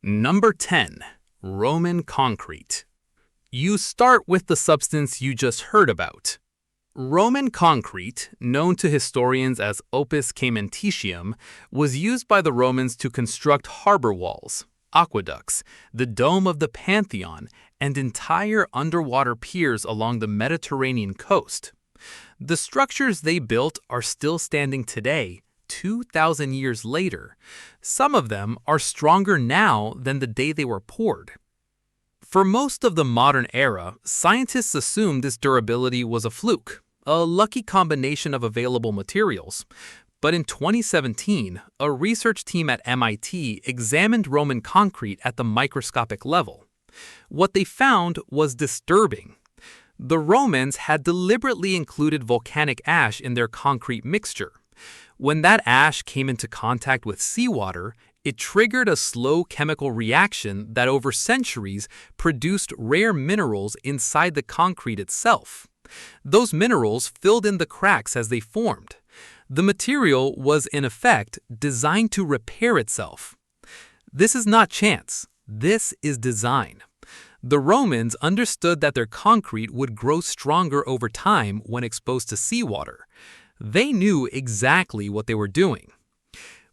Number 10. Roman concrete. You start with the substance you just heard about. Roman concrete, known to historians as opus caementicium, was used by the Romans to construct harbor walls, aqueducts, the dome of the Pantheon, and entire underwater piers along the Mediterranean coast. The structures they built are still standing today, 2,000 years later. Some of them are stronger now than the day they were poured. For most of the modern era, scientists assumed this durability was a fluke, a lucky combination of available materials. But in 2017, a research team at MIT examined Roman concrete at the microscopic level. What they found was disturbing. The Romans had deliberately included volcanic ash in their concrete mixture. When that ash came into contact with seawater, it triggered a slow chemical reaction that over centuries produced rare minerals inside the concrete itself. Those minerals filled in the cracks as they formed. The material was, in effect, designed to repair itself. This is not chance. This is design. The Romans understood that their concrete would grow stronger over time when exposed to seawater. They knew exactly what they were doing.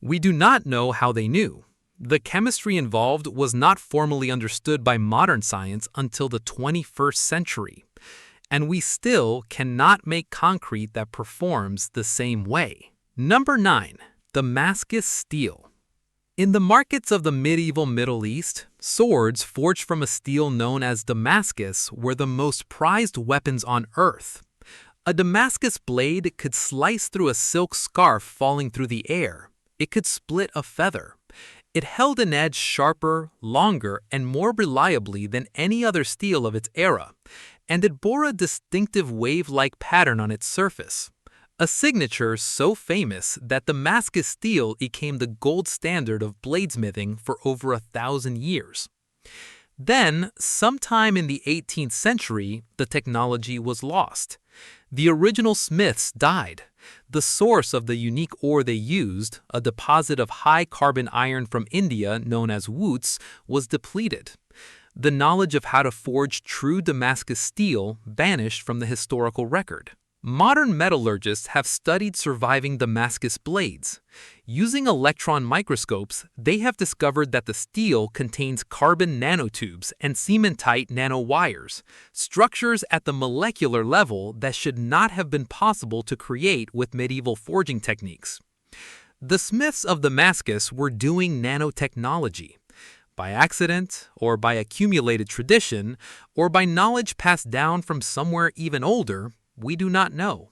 We do not know how they knew. The chemistry involved was not formally understood by modern science until the 21st century. And we still cannot make concrete that performs the same way. Number 9. Damascus steel. In the markets of the medieval Middle East, swords forged from a steel known as Damascus were the most prized weapons on earth. A Damascus blade could slice through a silk scarf falling through the air. It could split a feather. It held an edge sharper, longer, and more reliably than any other steel of its era, and it bore a distinctive wave-like pattern on its surface. A signature so famous that Damascus steel became the gold standard of bladesmithing for over 1,000 years. Then, sometime in the 18th century, the technology was lost. The original smiths died. The source of the unique ore they used, a deposit of high-carbon iron from India known as woots, was depleted. The knowledge of how to forge true Damascus steel vanished from the historical record. Modern metallurgists have studied surviving Damascus blades. Using electron microscopes, they have discovered that the steel contains carbon nanotubes and cementite nanowires, structures at the molecular level that should not have been possible to create with medieval forging techniques. The smiths of Damascus were doing nanotechnology. By accident, or by accumulated tradition, or by knowledge passed down from somewhere even older, we do not know.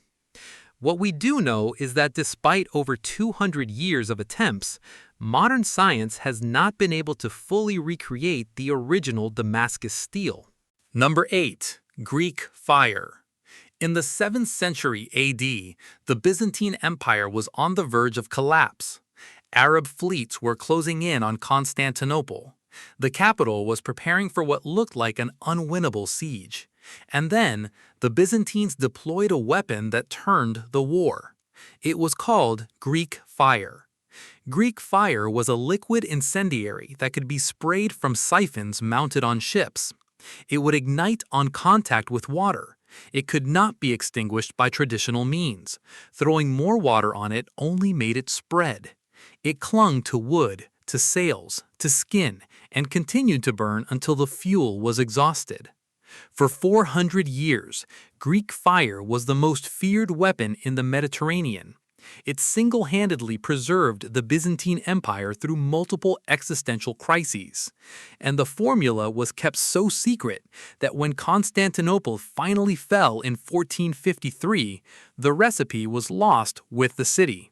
What we do know is that despite over 200 years of attempts, modern science has not been able to fully recreate the original Damascus steel. Number 8. Greek fire. In the 7th century AD, the Byzantine Empire was on the verge of collapse. Arab fleets were closing in on Constantinople. The capital was preparing for what looked like an unwinnable siege. And then, the Byzantines deployed a weapon that turned the war. It was called Greek fire. Greek fire was a liquid incendiary that could be sprayed from siphons mounted on ships. It would ignite on contact with water. It could not be extinguished by traditional means. Throwing more water on it only made it spread. It clung to wood, to sails, to skin, and continued to burn until the fuel was exhausted. For 400 years, Greek fire was the most feared weapon in the Mediterranean. It single-handedly preserved the Byzantine Empire through multiple existential crises. And the formula was kept so secret that when Constantinople finally fell in 1453, the recipe was lost with the city.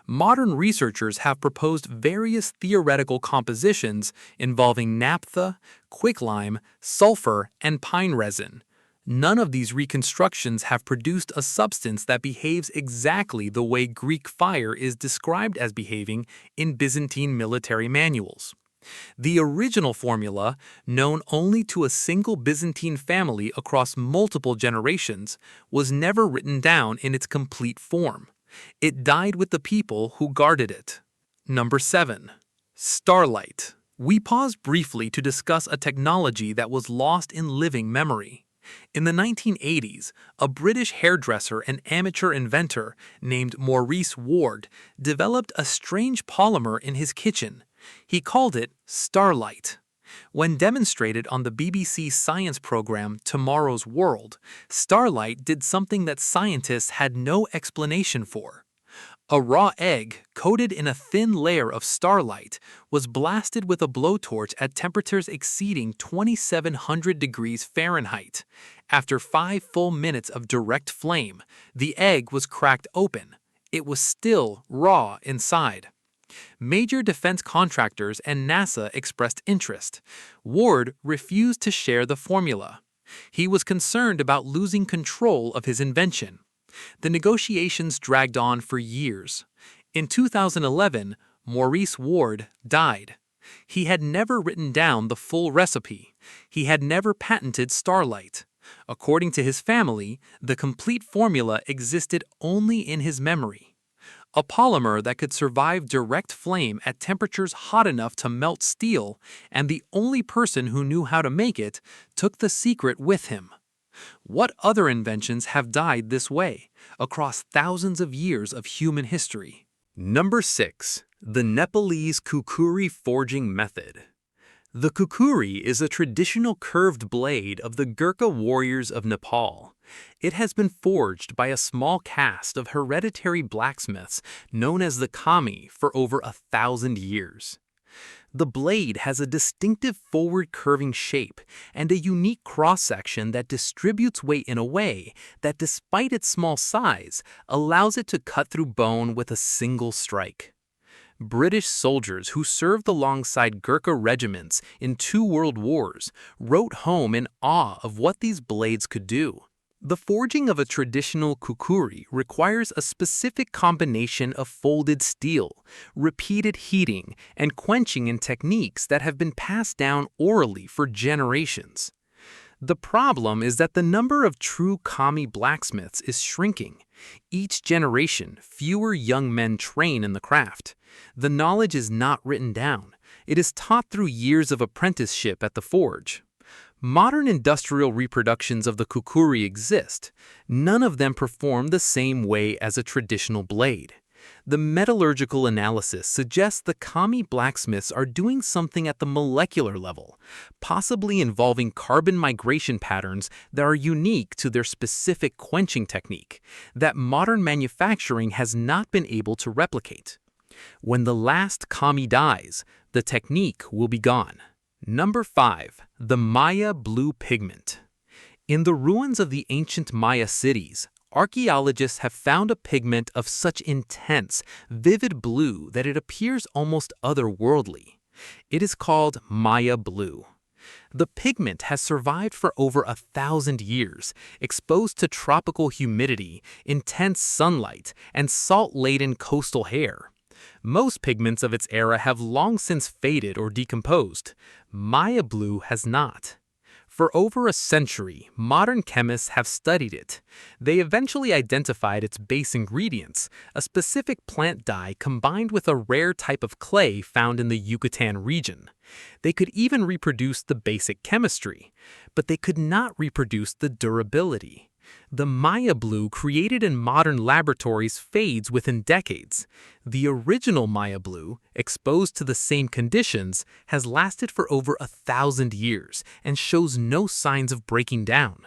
Modern researchers have proposed various theoretical compositions involving naphtha, quicklime, sulfur, and pine resin. None of these reconstructions have produced a substance that behaves exactly the way Greek fire is described as behaving in Byzantine military manuals. The original formula, known only to a single Byzantine family across multiple generations, was never written down in its complete form. It died with the people who guarded it. Number 7. Starlight. We pause briefly to discuss a technology that was lost in living memory. In the 1980s, a British hairdresser and amateur inventor named Maurice Ward developed a strange polymer in his kitchen. He called it starlight. When demonstrated on the BBC science program Tomorrow's World, starlight did something that scientists had no explanation for. A raw egg, coated in a thin layer of starlight, was blasted with a blowtorch at temperatures exceeding 2,700 degrees Fahrenheit. After 5 full minutes of direct flame, the egg was cracked open. It was still raw inside. Major defense contractors and NASA expressed interest. Ward refused to share the formula. He was concerned about losing control of his invention. The negotiations dragged on for years. In 2011, Maurice Ward died. He had never written down the full recipe. He had never patented starlight. According to his family, the complete formula existed only in his memory. A polymer that could survive direct flame at temperatures hot enough to melt steel, and the only person who knew how to make it, took the secret with him. What other inventions have died this way, across thousands of years of human history? Number 6. The Nepalese kukuri forging method. The kukuri is a traditional curved blade of the Gurkha warriors of Nepal. It has been forged by a small caste of hereditary blacksmiths known as the kami for over 1,000 years. The blade has a distinctive forward curving shape and a unique cross-section that distributes weight in a way that, despite its small size, allows it to cut through bone with a single strike. British soldiers who served alongside Gurkha regiments in 2 world wars wrote home in awe of what these blades could do. The forging of a traditional kukuri requires a specific combination of folded steel, repeated heating, and quenching in techniques that have been passed down orally for generations. The problem is that the number of true kami blacksmiths is shrinking. Each generation, fewer young men train in the craft. The knowledge is not written down. It is taught through years of apprenticeship at the forge. Modern industrial reproductions of the kukuri exist. None of them perform the same way as a traditional blade. The metallurgical analysis suggests the kami blacksmiths are doing something at the molecular level, possibly involving carbon migration patterns that are unique to their specific quenching technique, that modern manufacturing has not been able to replicate. When the last kami dies, the technique will be gone. Number 5. The Maya blue pigment. In the ruins of the ancient Maya cities, archaeologists have found a pigment of such intense, vivid blue that it appears almost otherworldly. It is called Maya blue. The pigment has survived for over 1,000 years, exposed to tropical humidity, intense sunlight, and salt-laden coastal air. Most pigments of its era have long since faded or decomposed. Maya blue has not. For over a century, modern chemists have studied it. They eventually identified its base ingredients, a specific plant dye combined with a rare type of clay found in the Yucatan region. They could even reproduce the basic chemistry, but they could not reproduce the durability. The Maya blue created in modern laboratories fades within decades. The original Maya blue, exposed to the same conditions, has lasted for over 1,000 years and shows no signs of breaking down.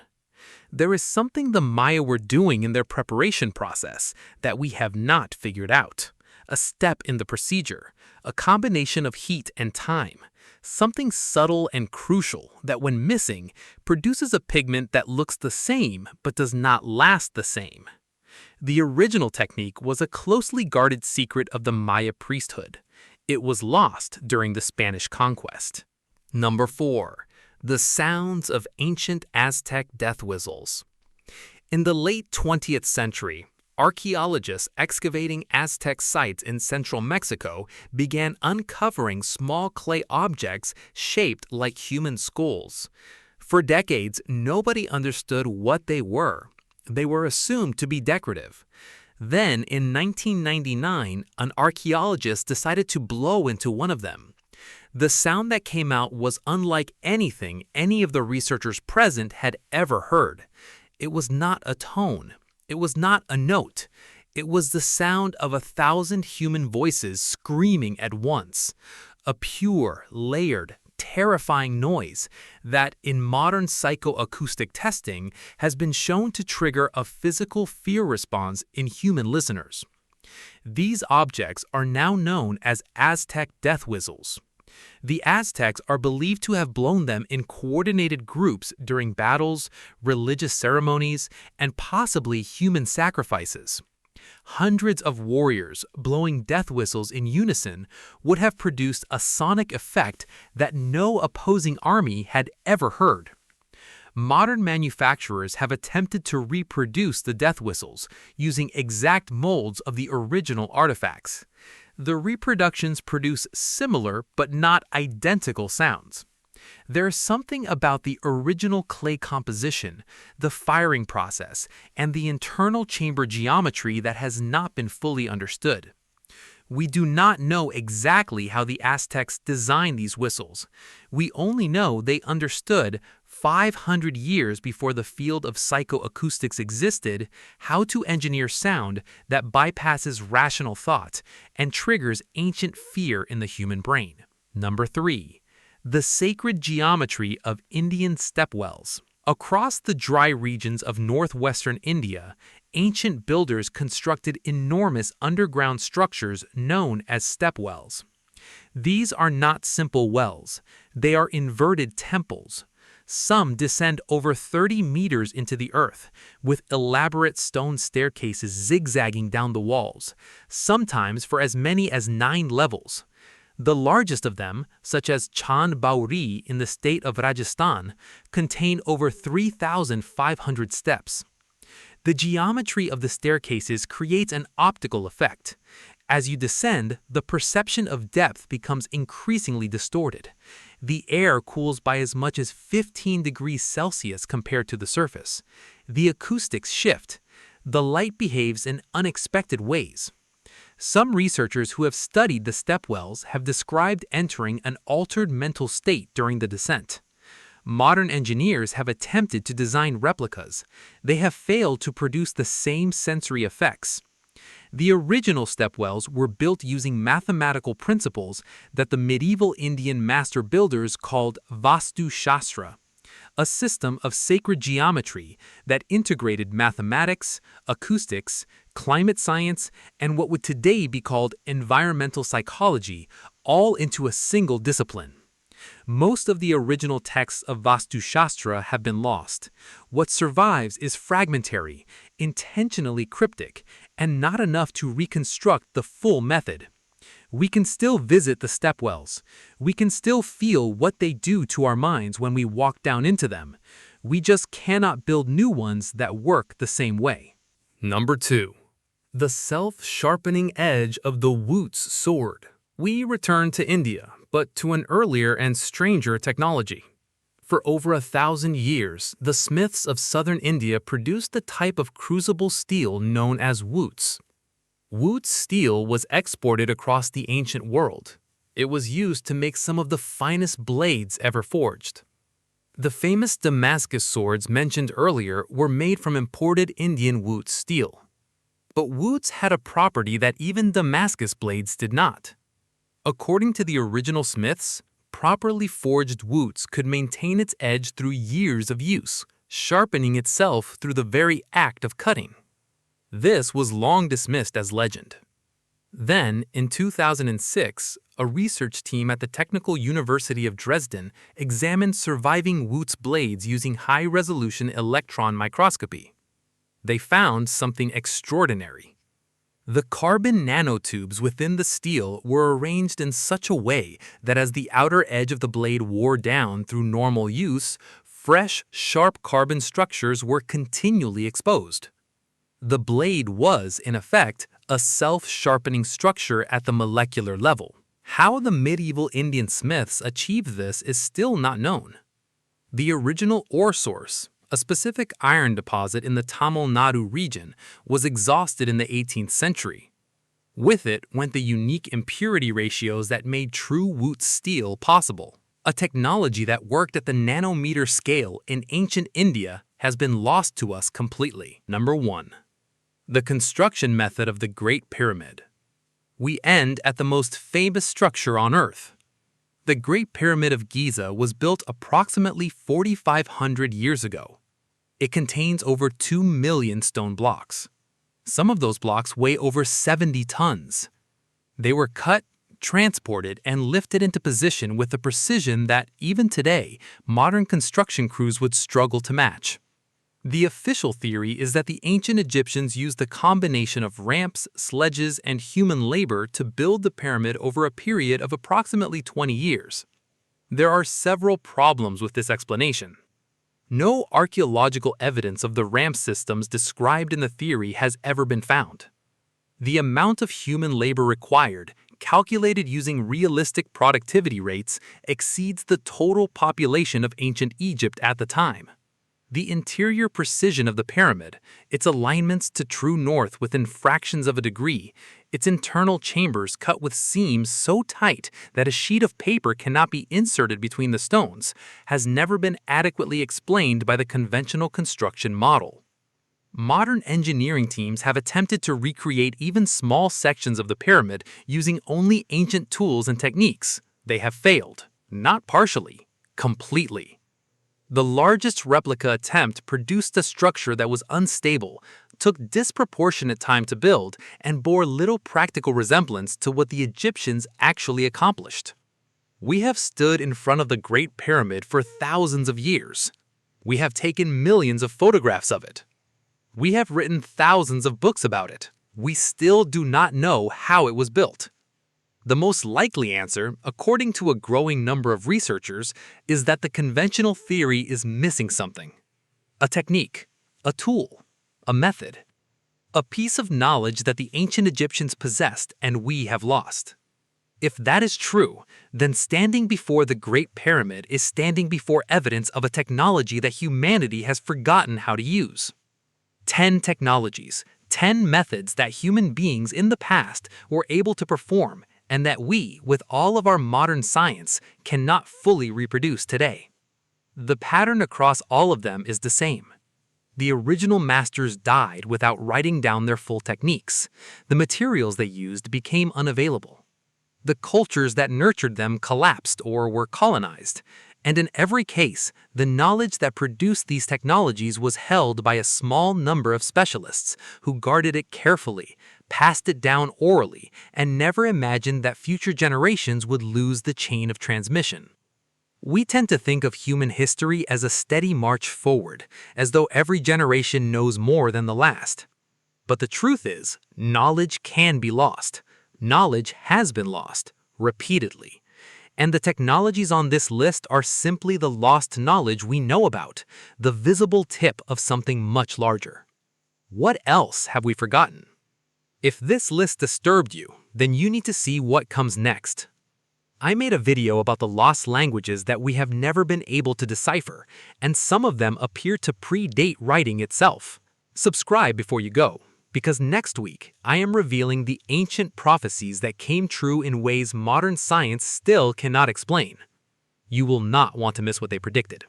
There is something the Maya were doing in their preparation process that we have not figured out. A step in the procedure, a combination of heat and time. Something subtle and crucial that, when missing, produces a pigment that looks the same but does not last the same. The original technique was a closely guarded secret of the Maya priesthood. It was lost during the Spanish conquest. Number 4. The sounds of ancient Aztec death whistles. In the late 20th century, archaeologists excavating Aztec sites in central Mexico began uncovering small clay objects shaped like human skulls. For decades, nobody understood what they were. They were assumed to be decorative. Then, in 1999, an archaeologist decided to blow into one of them. The sound that came out was unlike anything any of the researchers present had ever heard. It was not a tone. It was not a note. It was the sound of 1,000 human voices screaming at once. A pure, layered, terrifying noise that, in modern psychoacoustic testing, has been shown to trigger a physical fear response in human listeners. These objects are now known as Aztec death whistles. The Aztecs are believed to have blown them in coordinated groups during battles, religious ceremonies, and possibly human sacrifices. Hundreds of warriors blowing death whistles in unison would have produced a sonic effect that no opposing army had ever heard. Modern manufacturers have attempted to reproduce the death whistles using exact molds of the original artifacts. The reproductions produce similar but not identical sounds. There is something about the original clay composition, the firing process, and the internal chamber geometry that has not been fully understood. We do not know exactly how the Aztecs designed these whistles. We only know they understood, 500 years before the field of psychoacoustics existed, how to engineer sound that bypasses rational thought and triggers ancient fear in the human brain. Number 3. The sacred geometry of Indian stepwells. Across the dry regions of northwestern India, ancient builders constructed enormous underground structures known as stepwells. These are not simple wells. They are inverted temples. Some descend over 30 meters into the earth, with elaborate stone staircases zigzagging down the walls, sometimes for as many as 9 levels. The largest of them, such as Chand Bauri in the state of Rajasthan, contain over 3,500 steps. The geometry of the staircases creates an optical effect. As you descend, the perception of depth becomes increasingly distorted. The air cools by as much as 15 degrees Celsius compared to the surface. The acoustics shift. The light behaves in unexpected ways. Some researchers who have studied the stepwells have described entering an altered mental state during the descent. Modern engineers have attempted to design replicas. They have failed to produce the same sensory effects. The original stepwells were built using mathematical principles that the medieval Indian master builders called Vastu Shastra, a system of sacred geometry that integrated mathematics, acoustics, climate science, and what would today be called environmental psychology, all into a single discipline. Most of the original texts of Vastu Shastra have been lost. What survives is fragmentary, intentionally cryptic, and not enough to reconstruct the full method. We can still visit the stepwells. We can still feel what they do to our minds when we walk down into them. We just cannot build new ones that work the same way. Number 2. The self-sharpening edge of the Wootz sword. We return to India, but to an earlier and stranger technology. For over 1,000 years, the smiths of southern India produced the type of crucible steel known as Wootz. Wootz steel was exported across the ancient world. It was used to make some of the finest blades ever forged. The famous Damascus swords mentioned earlier were made from imported Indian Wootz steel. But Wootz had a property that even Damascus blades did not. According to the original smiths, properly forged Wootz could maintain its edge through years of use, sharpening itself through the very act of cutting. This was long dismissed as legend. Then, in 2006, a research team at the Technical University of Dresden examined surviving Wootz blades using high-resolution electron microscopy. They found something extraordinary. The carbon nanotubes within the steel were arranged in such a way that as the outer edge of the blade wore down through normal use, fresh, sharp carbon structures were continually exposed. The blade was, in effect, a self-sharpening structure at the molecular level. How the medieval Indian smiths achieved this is still not known. The original ore source, a specific iron deposit in the Tamil Nadu region, was exhausted in the 18th century. With it went the unique impurity ratios that made true Wootz steel possible. A technology that worked at the nanometer scale in ancient India has been lost to us completely. Number 1. The construction method of the Great Pyramid. We end at the most famous structure on Earth. The Great Pyramid of Giza was built approximately 4,500 years ago. It contains over 2 million stone blocks. Some of those blocks weigh over 70 tons. They were cut, transported, and lifted into position with a precision that, even today, modern construction crews would struggle to match. The official theory is that the ancient Egyptians used a combination of ramps, sledges, and human labor to build the pyramid over a period of approximately 20 years. There are several problems with this explanation. No archaeological evidence of the ramp systems described in the theory has ever been found. The amount of human labor required, calculated using realistic productivity rates, exceeds the total population of ancient Egypt at the time. The interior precision of the pyramid, its alignments to true north within fractions of a degree, its internal chambers cut with seams so tight that a sheet of paper cannot be inserted between the stones, has never been adequately explained by the conventional construction model. Modern engineering teams have attempted to recreate even small sections of the pyramid using only ancient tools and techniques. They have failed, not partially, completely. The largest replica attempt produced a structure that was unstable, took disproportionate time to build, and bore little practical resemblance to what the Egyptians actually accomplished. We have stood in front of the Great Pyramid for thousands of years. We have taken millions of photographs of it. We have written thousands of books about it. We still do not know how it was built. The most likely answer, according to a growing number of researchers, is that the conventional theory is missing something. A technique, a tool, a method. A piece of knowledge that the ancient Egyptians possessed and we have lost. If that is true, then standing before the Great Pyramid is standing before evidence of a technology that humanity has forgotten how to use. 10 technologies, 10 methods that human beings in the past were able to perform and that we, with all of our modern science, cannot fully reproduce today. The pattern across all of them is the same. The original masters died without writing down their full techniques. The materials they used became unavailable. The cultures that nurtured them collapsed or were colonized. And in every case, the knowledge that produced these technologies was held by a small number of specialists who guarded it carefully, passed it down orally, and never imagined that future generations would lose the chain of transmission. We tend to think of human history as a steady march forward, as though every generation knows more than the last. But the truth is, knowledge can be lost. Knowledge has been lost, repeatedly. And the technologies on this list are simply the lost knowledge we know about, the visible tip of something much larger. What else have we forgotten? If this list disturbed you, then you need to see what comes next. I made a video about the lost languages that we have never been able to decipher, and some of them appear to predate writing itself. Subscribe before you go, because next week I am revealing the ancient prophecies that came true in ways modern science still cannot explain. You will not want to miss what they predicted.